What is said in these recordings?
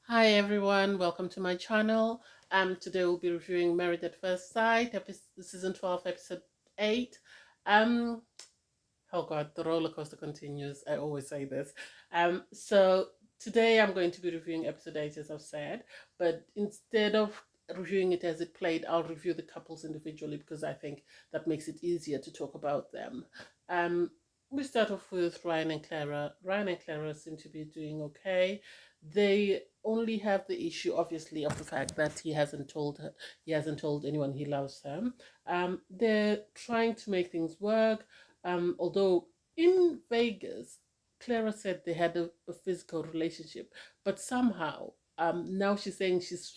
Hi everyone, welcome to my channel. Today we'll be reviewing Married at First Sight, season 12, episode 8. Um, oh God, the roller coaster continues. I always say this. So today I'm going to be reviewing episode 8, as I've said, but instead of reviewing it as it played, I'll review the couples individually because I think that makes it easier to talk about them. Um, we start off with Ryan and Clara. Ryan and Clara seem to be doing okay. They only have the issue, obviously, of the fact that he hasn't told anyone he loves her. They're trying to make things work. Although in Vegas, Clara said they had a physical relationship, but somehow now she's saying she's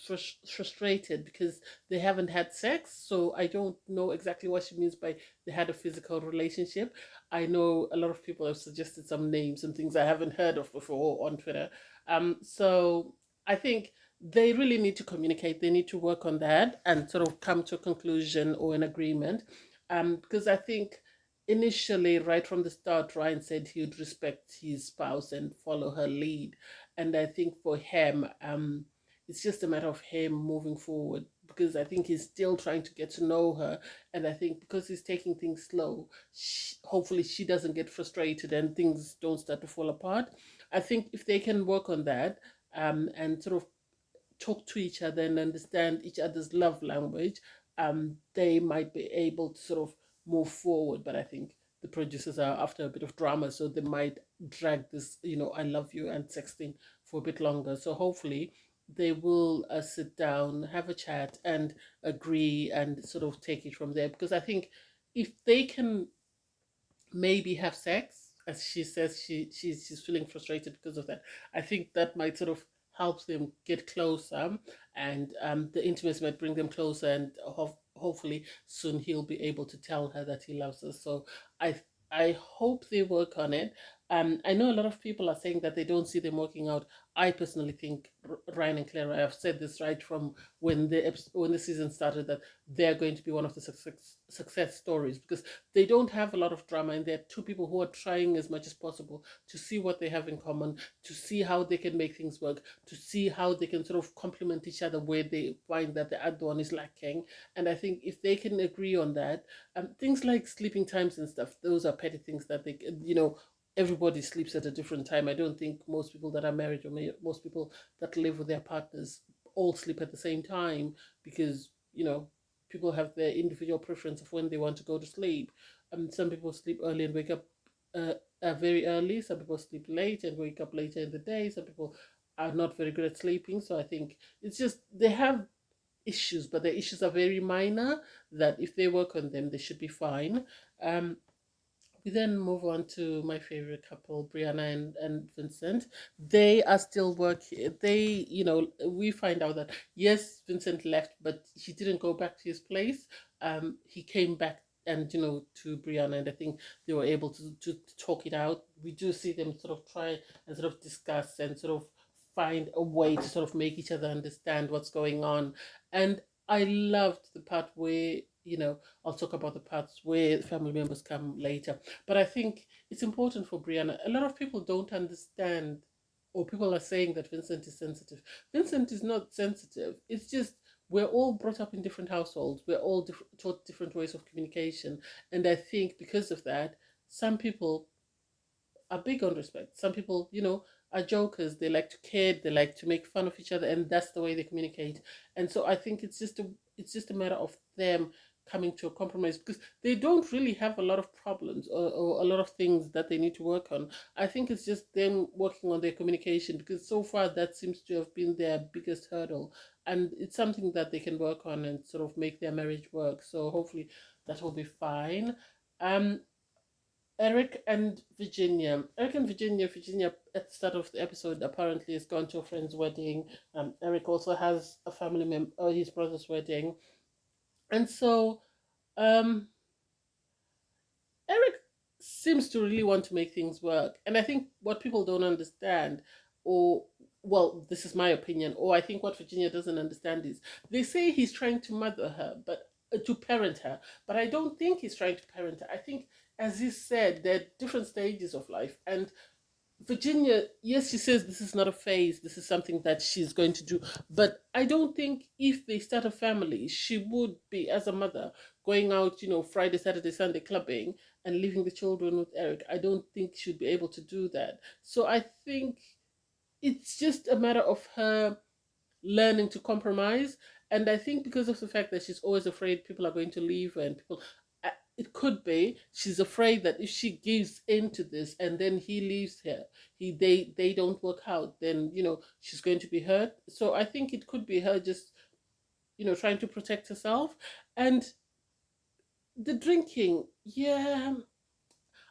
frustrated because they haven't had sex. So I don't know exactly what she means by they had a physical relationship. I know a lot of people have suggested some names and things I haven't heard of before on Twitter. So I think they really need to communicate. They need to work on that and sort of come to a conclusion or an agreement. Because I think initially, right from the start, Ryan said he would respect his spouse and follow her lead. And I think for him, it's just a matter of him moving forward because I think he's still trying to get to know her. And I think because he's taking things slow, hopefully she doesn't get frustrated and things don't start to fall apart. I think if they can work on that and sort of talk to each other and understand each other's love language, they might be able to sort of move forward. But I think the producers are after a bit of drama, so they might drag this, I love you and sexting for a bit longer. So hopefully they will sit down, have a chat, and agree and sort of take it from there. Because I think if they can maybe have sex, as she says she's feeling frustrated because of that. I think that might sort of help them get closer, and the intimacy might bring them closer, and hopefully soon he'll be able to tell her that he loves her. So I I hope they work on it. I know a lot of people are saying that they don't see them working out. I personally think Ryan and Clara. I've said this right from when the season started that they're going to be one of the success stories because they don't have a lot of drama, and they're two people who are trying as much as possible to see what they have in common, to see how they can make things work, to see how they can sort of complement each other where they find that the other one is lacking. And I think if they can agree on that, things like sleeping times and stuff, those are petty things that everybody sleeps at a different time. I don't think most people that are married or most people that live with their partners all sleep at the same time because people have their individual preference of when they want to go to sleep. Some people sleep early and wake up very early. Some people sleep late and wake up later in the day. Some people are not very good at sleeping. So I think it's just they have issues, but the issues are very minor. That if they work on them, they should be fine. Um, we then move on to my favorite couple, Brianna and Vincent. They are still working. We find out that yes, Vincent left, but he didn't go back to his place. He came back and to Brianna, and I think they were able to talk it out. We do see them sort of try and sort of discuss and sort of find a way to sort of make each other understand what's going on. And I loved the part where I'll talk about the parts where family members come later. But I think it's important for Brianna. A lot of people don't understand, or people are saying that Vincent is sensitive. Vincent is not sensitive. It's just we're all brought up in different households. We're all taught different ways of communication. And I think because of that, some people are big on respect. Some people, are jokers. They like to kid. They like to make fun of each other, and that's the way they communicate. And so I think it's just a matter of them coming to a compromise because they don't really have a lot of problems or a lot of things that they need to work on. I think it's just them working on their communication because so far that seems to have been their biggest hurdle, and it's something that they can work on and sort of make their marriage work. So hopefully that will be fine. Um, Virginia at the start of the episode apparently has gone to a friend's wedding. Eric also has a family member, his brother's wedding, and so um, Eric seems to really want to make things work. And I think what people don't understand, or well, this is my opinion, or I think what Virginia doesn't understand is they say he's trying to mother her, but to parent her, but I don't think he's trying to parent her. I think, as he said, there are different stages of life, and Virginia, yes, she says this is not a phase, this is something that she's going to do. But I don't think if they start a family, she would be, as a mother, going out, Friday, Saturday, Sunday clubbing and leaving the children with Eric. I don't think she'd be able to do that. So I think it's just a matter of her learning to compromise. And I think because of the fact that she's always afraid people are going to leave and people, it could be she's afraid that if she gives into this and then he leaves her, they don't work out, then she's going to be hurt. So I think it could be her just trying to protect herself. And the drinking, yeah,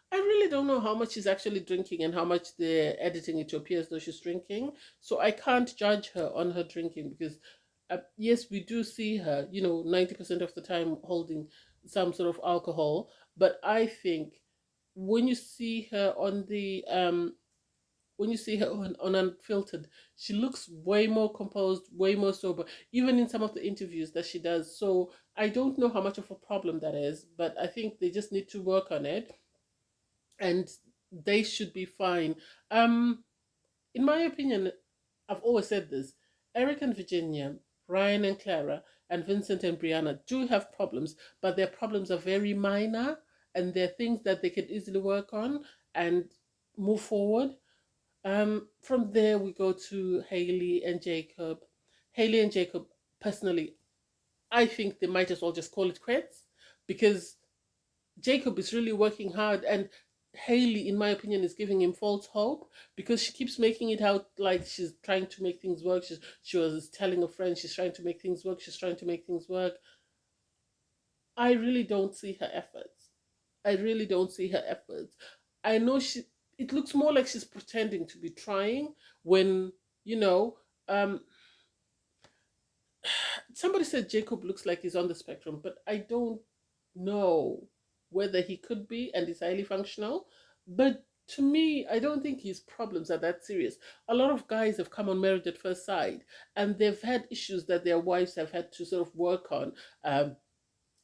I really don't know how much she's actually drinking and how much they're editing it to appear as though she's drinking. So I can't judge her on her drinking because, yes, we do see her, 90% of the time holding some sort of alcohol. But I think when you see her when you see her on Unfiltered, she looks way more composed, way more sober, even in some of the interviews that she does. So I don't know how much of a problem that is, but I think they just need to work on it and they should be fine. Um, in my opinion, I've always said this: Eric and Virginia, Ryan and Clara, and Vincent and Brianna do have problems, but their problems are very minor, and they're things that they can easily work on and move forward. From there, we go to Haley and Jacob. Haley and Jacob, personally, I think they might as well just call it quits because Jacob is really working hard, and Haley, in my opinion, is giving him false hope because she keeps making it out like she's trying to make things work. She was telling a friend she's trying to make things work. She's trying to make things work. I really don't see her efforts. I really don't see her efforts. I know she. It looks more like she's pretending to be trying when you know. Um, Somebody said Jacob looks like he's on the spectrum, but I don't know whether he could be and is highly functional. But to me, I don't think his problems are that serious. A lot of guys have come on Married at First Sight and they've had issues that their wives have had to sort of work on.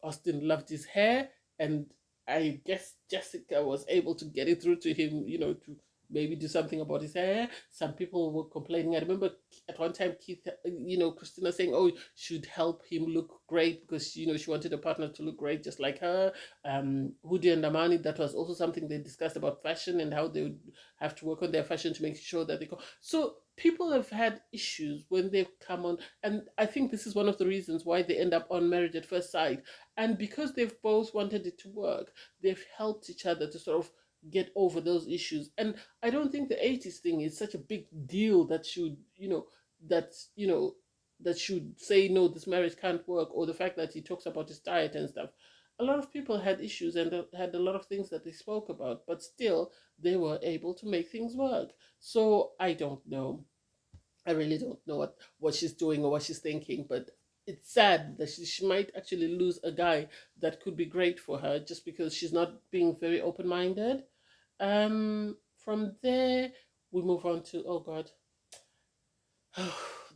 Austin loved his hair, and I guess Jessica was able to get it through to him, to maybe do something about his hair. Some people were complaining. I remember at one time Keith, Christina saying, "Oh, should help him look great because she wanted a partner to look great just like her." Hudi and Amani, that was also something they discussed about fashion and how they would have to work on their fashion to make sure that they go. So people have had issues when they've come on, and I think this is one of the reasons why they end up on Marriage at First Sight. And because they've both wanted it to work, they've helped each other to sort of get over those issues. And I don't think the 80s thing is such a big deal that should, that, you know, that should say, no, this marriage can't work, or the fact that he talks about his diet and stuff. A lot of people had issues and had a lot of things that they spoke about, but still they were able to make things work. So I don't know. I really don't know what she's doing or what she's thinking, but it's sad that she might actually lose a guy that could be great for her just because she's not being very open minded. From there, we move on to, oh God,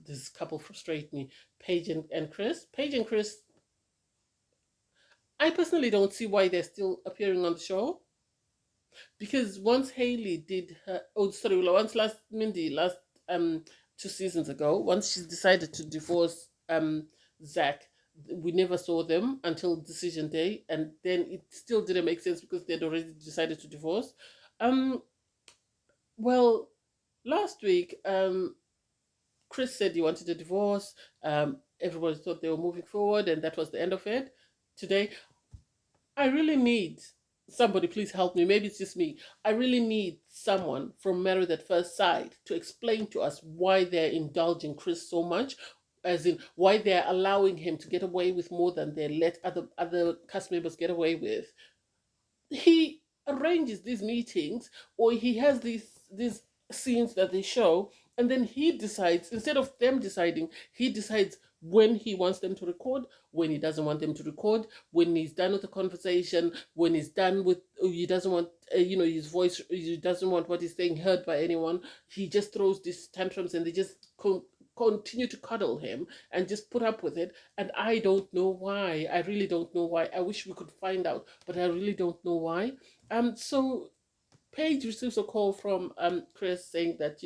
this couple frustrate me. Paige and Chris. Paige and Chris, I personally don't see why they're still appearing on the show. Because once Haley did her, oh sorry, once last Mindy last 2 seasons ago, once she decided to divorce Zach, we never saw them until decision day, and then it still didn't make sense because they'd already decided to divorce. Um, well, last week, Chris said he wanted a divorce. Everybody thought they were moving forward, and that was the end of it. Today, I really need somebody, please help me. Maybe it's just me. I really need someone from Married at First Sight to explain to us why they're indulging Chris so much, as in why they're allowing him to get away with more than they let other cast members get away with. He arranges these meetings, or he has these scenes that they show, and then he decides, instead of them deciding, he decides when he wants them to record, when he doesn't want them to record, when he's done with the conversation, when he's done with, he doesn't want his voice, he doesn't want what he's saying heard by anyone. He just throws these tantrums and they just continue to cuddle him and just put up with it. And I don't know why. I really don't know why. I wish we could find out, but I really don't know why. So Paige receives a call from Chris saying that,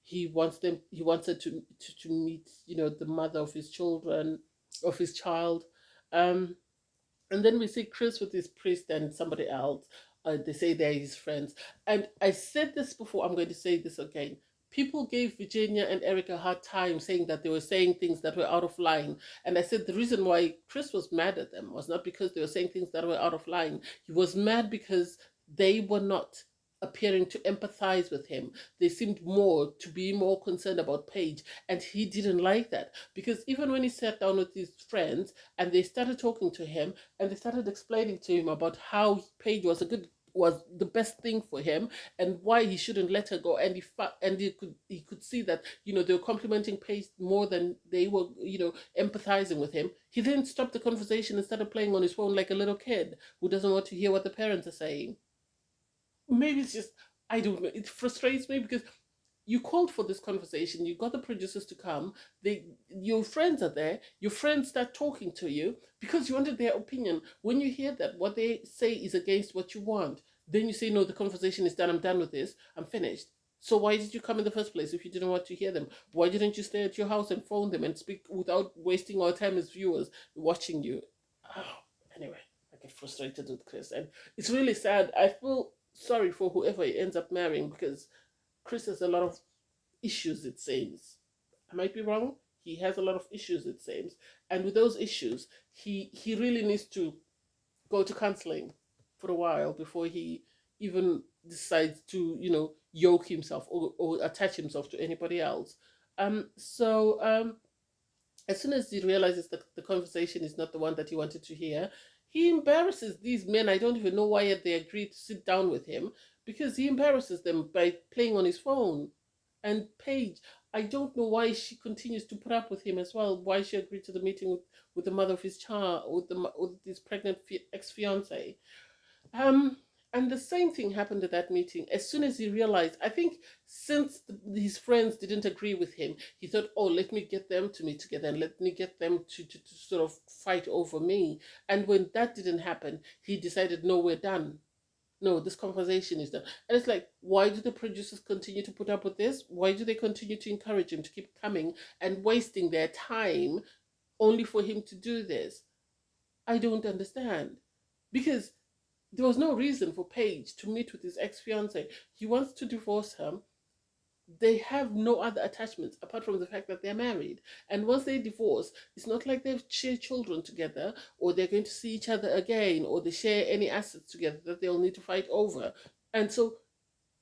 he wants her to meet, the mother of his children, of his child. Um, and then we see Chris with his priest and somebody else. They say they're his friends. And I said this before, I'm going to say this again. People gave Virginia and Eric a hard time saying that they were saying things that were out of line. And I said the reason why Chris was mad at them was not because they were saying things that were out of line. He was mad because they were not appearing to empathize with him. They seemed to be more concerned about Paige. And he didn't like that. Because even when he sat down with his friends and they started talking to him, and they started explaining to him about how Paige was the best thing for him and why he shouldn't let her go, and he could see that they were complimenting Paige more than they were empathizing with him. He then stopped the conversation and started playing on his phone like a little kid who doesn't want to hear what the parents are saying. Maybe it's just, I don't know, it frustrates me because you called for this conversation, you got the producers to come, your friends are there, your friends start talking to you because you wanted their opinion. When you hear that what they say is against what you want, then you say, no, the conversation is done, I'm done with this, I'm finished. So why did you come in the first place if you didn't want to hear them? Why didn't you stay at your house and phone them and speak without wasting our time as viewers watching you? Oh, anyway, I get frustrated with Chris, and it's really sad. I feel sorry for whoever he ends up marrying because Chris has a lot of issues, it seems. I might be wrong. He has a lot of issues, it seems. And with those issues, he really needs to go to counseling for a while before he even decides to, yoke himself or attach himself to anybody else. As soon as he realizes that the conversation is not the one that he wanted to hear, he embarrasses these men. I don't even know why they agreed to sit down with him because he embarrasses them by playing on his phone. And Paige, I don't know why she continues to put up with him as well. Why she agreed to the meeting with the mother of his child, with his pregnant ex fiance. Um, and the same thing happened at that meeting. As soon as he realized, I think since his friends didn't agree with him, he thought, oh, let me get them to meet together and let me get them to sort of fight over me. And when that didn't happen, he decided, no, we're done. No, this conversation is done. And it's like, why do the producers continue to put up with this? Why do they continue to encourage him to keep coming and wasting their time only for him to do this? I don't understand. Because there was no reason for Paige to meet with his ex-fiance. He wants to divorce her. They have no other attachments apart from the fact that they're married. And once they divorce, it's not like they've shared children together or they're going to see each other again or they share any assets together that they'll need to fight over. And so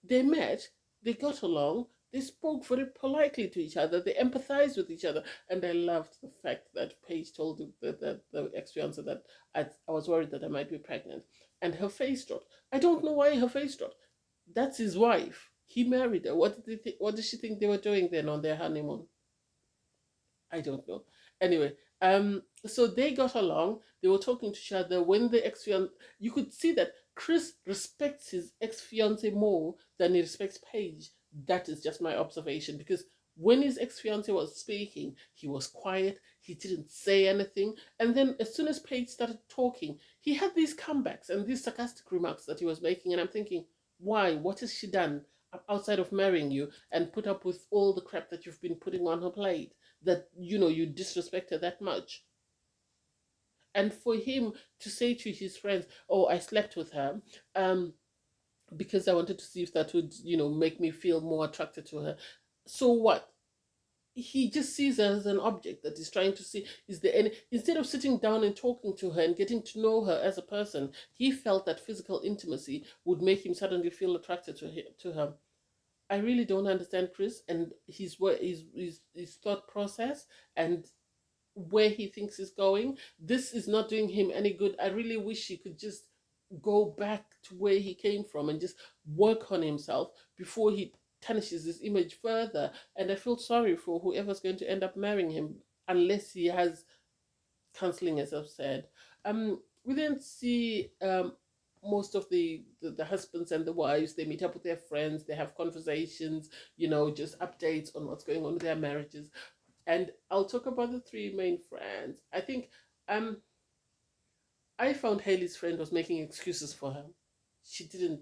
they met, they got along, they spoke very politely to each other, they empathized with each other. And I loved the fact that Paige told the ex-fiance that I was worried that I might be pregnant. And her face dropped. I don't know why her face dropped. That's his wife. He married her. What did she think they were doing then on their honeymoon? I don't know. Anyway, so they got along. They were talking to each other. When the ex fiance, you could see that Chris respects his ex fiance more than he respects Paige. That is just my observation because when his ex fiance was speaking, he was quiet. He didn't say anything. And then as soon as Paige started talking, he had these comebacks and these sarcastic remarks that he was making. And I'm thinking, why? What has she done outside of marrying you and put up with all the crap that you've been putting on her plate? That you disrespect her that much. And for him to say to his friends, oh, I slept with her because I wanted to see if that would make me feel more attracted to her. So what? He just sees her as an object that he's trying to see, is there any, instead of sitting down and talking to her and getting to know her as a person, he felt that physical intimacy would make him suddenly feel attracted to her. I really don't understand Chris and his thought process and where he thinks he's going. This is not doing him any good. I really wish he could just go back to where he came from and just work on himself before he tarnishes his image further. And I feel sorry for whoever's going to end up marrying him unless he has counseling, as I've said. We then see most of the husbands and the wives, they meet up with their friends, they have conversations, just updates on what's going on with their marriages. And I'll talk about the three main friends. I think um I found Haley's friend was making excuses for her. She didn't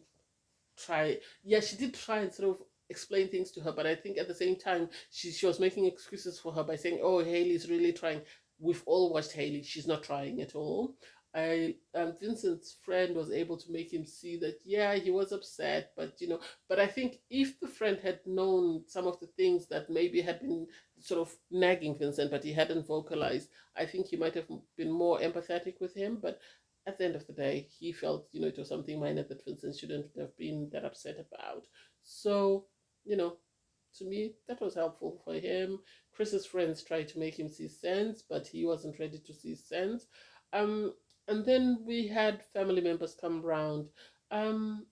try. Yeah, she did try and sort of explain things to her, but I think at the same time she was making excuses for her by saying, "Oh, Haley's really trying." We've all watched Haley; she's not trying at all. I Vincent's friend was able to make him see that yeah, he was upset, but but I think if the friend had known some of the things that maybe had been sort of nagging Vincent, but he hadn't vocalized, I think he might have been more empathetic with him. But at the end of the day, he felt, it was something minor that Vincent shouldn't have been that upset about. So, you know, to me, that was helpful for him. Chris's friends tried to make him see sense, but he wasn't ready to see sense. Um, and then we had family members come round. Um,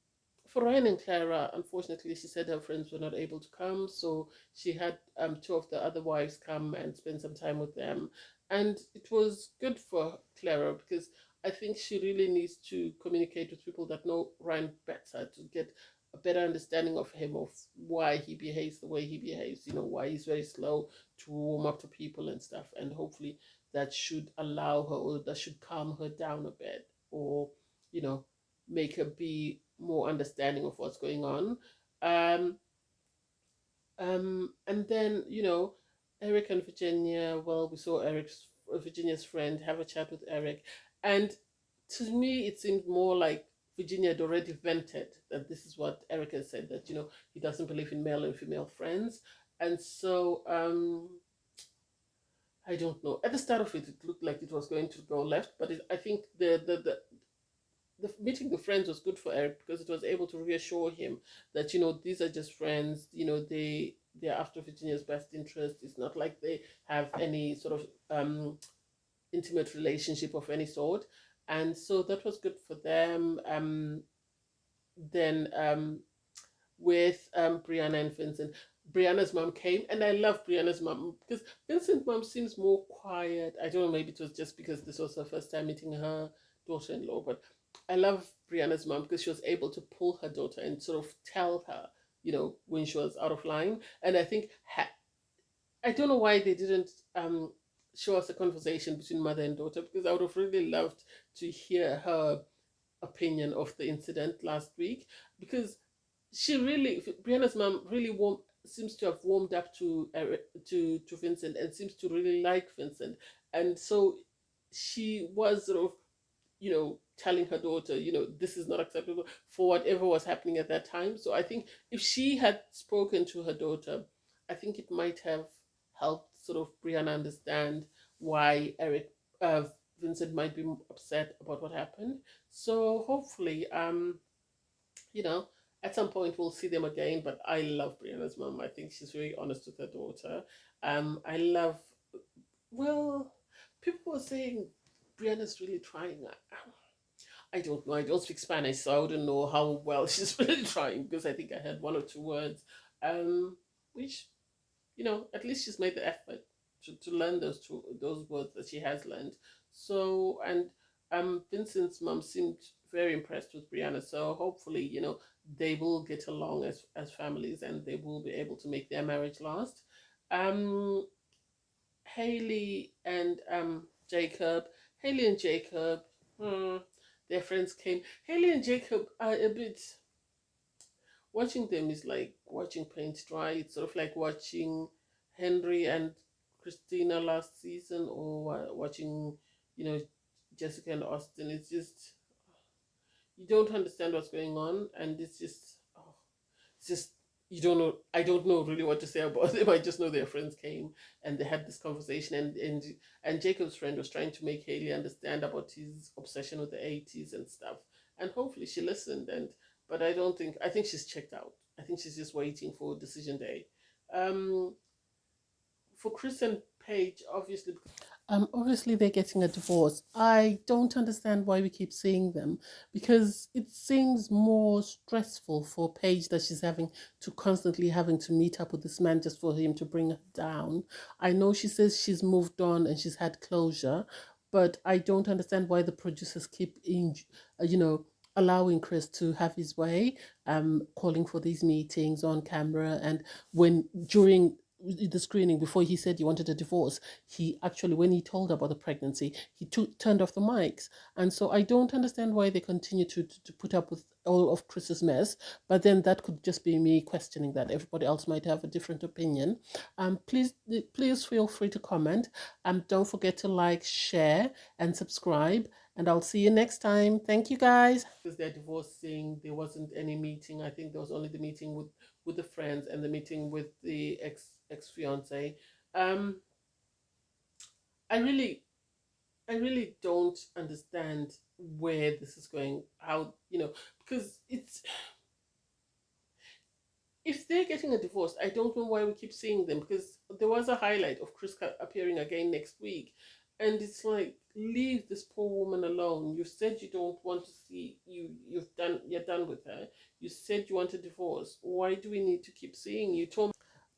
for Ryan and Clara, unfortunately, she said her friends were not able to come, so she had two of the other wives come and spend some time with them. And it was good for Clara because I think she really needs to communicate with people that know Ryan better to get a better understanding of him, of why he behaves the way he behaves, why he's very slow to warm up to people and stuff. And hopefully that should allow her, or that should calm her down a bit, or, you know, make her be more understanding of what's going on. Um, and then, Eric and Virginia, well, we saw Virginia's friend have a chat with Eric. And to me, it seemed more like Virginia had already vented that this is what Eric has said, that, he doesn't believe in male and female friends. And so, I don't know. At the start of it, it looked like it was going to go left, but I think the meeting the friends was good for Eric because it was able to reassure him that these are just friends. They're after Virginia's best interest. It's not like they have any sort of intimate relationship of any sort, and so that was good for them. Then with Brianna and Vincent. Brianna's mom came, and I love Brianna's mom because Vincent's mom seems more quiet. I don't know, maybe it was just because this was her first time meeting her daughter-in-law, but I love Brianna's mom because she was able to pull her daughter and sort of tell her, when she was out of line. And I think I don't know why they didn't show us a conversation between mother and daughter, because I would have really loved to hear her opinion of the incident last week, because Brianna's mom really seems to have warmed up to Vincent, and seems to really like Vincent, and so she was sort of, telling her daughter, this is not acceptable for whatever was happening at that time. So I think if she had spoken to her daughter, I think it might have helped sort of Brianna understand why Vincent might be upset about what happened. So hopefully, you know, at some point we'll see them again. But I love Brianna's mom. I think she's very honest with her daughter. I love, well, people were saying Brianna's really trying. I don't know. I don't speak Spanish, so I wouldn't know how well she's really trying, because I think I heard one or two words, which, at least she's made the effort to learn those words that she has learned. So, and Vincent's mom seemed very impressed with Brianna. So hopefully, they will get along as families, and they will be able to make their marriage last. Um, Haley and Jacob. Haley and Jacob. Hmm, their friends came. Haley and Jacob are a bit. Watching them is like watching paint dry. It's sort of like watching Henry and Christina last season, or watching, you know, Jessica and Austin. It's just, you don't understand what's going on, and it's just, it's just, you don't know. I don't know really what to say about them. I just know their friends came and they had this conversation, and Jacob's friend was trying to make Haley understand about his obsession with the 80s and stuff, and hopefully she listened. And but I think she's checked out. I think she's just waiting for decision day. Um, for Chris and Paige, obviously they're getting a divorce. I don't understand why we keep seeing them, because it seems more stressful for Paige that she's having to constantly having to meet up with this man just for him to bring her down. I know she says she's moved on and she's had closure, but I don't understand why the producers keep allowing Chris to have his way, calling for these meetings on camera, and when during the screening, before he said he wanted a divorce, he actually, when he told her about the pregnancy, he turned off the mics. And so I don't understand why they continue to put up with all of Chris's mess. But then that could just be me questioning that. Everybody else might have a different opinion. Please feel free to comment. Don't forget to like, share, and subscribe. And I'll see you next time. Thank you, guys. Because they're divorcing, there wasn't any meeting. I think there was only the meeting with the friends and the meeting with the ex fiance. Um, I really I really don't understand where this is going. How, because it's, if they're getting a divorce, I don't know why we keep seeing them, because there was a highlight of Chris appearing again next week, and it's like, leave this poor woman alone. You said you don't want to see you're done with her. You said you want a divorce. Why do we need to keep seeing you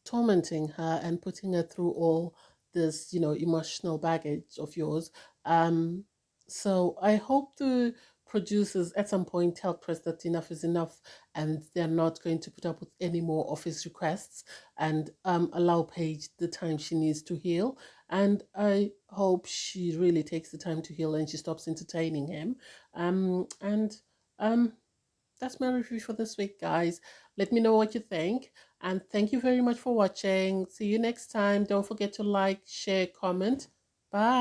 tormenting her and putting her through all this, emotional baggage of yours? Um, so I hope the producers at some point tell Chris that enough is enough, and they're not going to put up with any more of his requests, and allow Paige the time she needs to heal. And I hope she really takes the time to heal and she stops entertaining him. And that's my review for this week, guys. Let me know what you think. And thank you very much for watching. See you next time. Don't forget to like, share, comment. Bye.